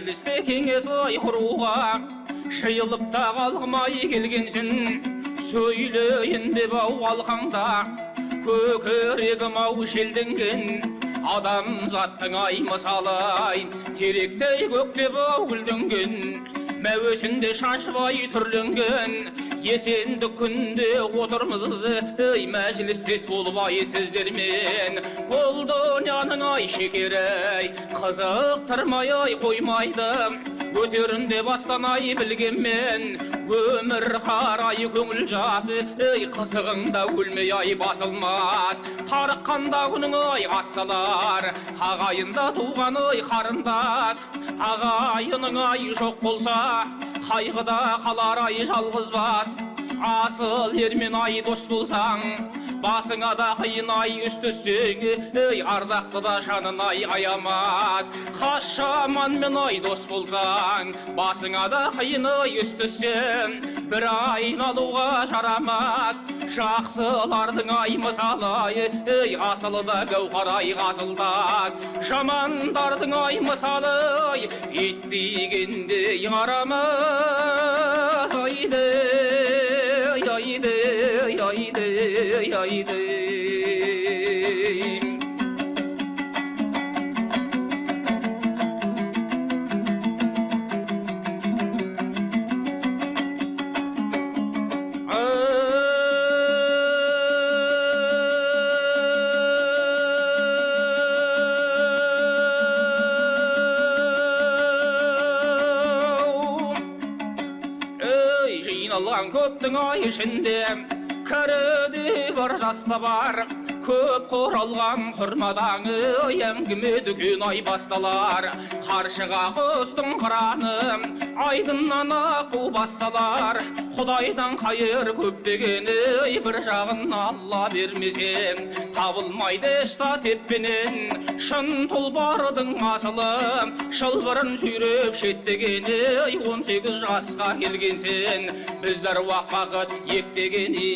мәжілісте кеңес құруға жиылып та қалғымай келгенсің. Сөйлейін деп ау алқаңда көкірегім ау желденген. Адамзаттың ай мысалы теректей көктеп ау гүлденген. Мәуесінде шашбай түрленген есенді күнде отырмыз мәжілістес болбай сіздермен. Ол дүнияның ай шекері қызықтырмай қоймайды. Өтерінде бастанай білгенмен өмір қарай көңіл жасы қызығыңда өлмей ай басылмас. Тарыққанда күнің ай атсалар ағайында туған ай қарындас. Ағайының ай жоқ болса қайғыда қалар ай жалғыз бас. Асыл ермен ай дос болсаң басыңа да қиын ай үст түссең ардақты да жанын ай аямас. Қас жаманмен ай дос болсаң басыңа да қиын ай үст түссең бір айналуға жарамас. Жақсылардың ай мысалы асылы да гауһар ай ғасылдас. Жамандардың ай мысалы ит дегенде ярамас. Айды айды айды айды көптің ай ішінде кірді бір жаста бар. Көп құралған құрмадан әңгіме дүкен ай басталар. Қаршыға құстың қыраны айдыннан ақу басталар. Құдайдан қайыр көптегені бір жағын алла бермесе табылмайды шса теппенен. Шын тұлпардың асылы шылбырын сүйреп шеттегені 18 жасқа келгенсен біздер уақ бақыт ектегені.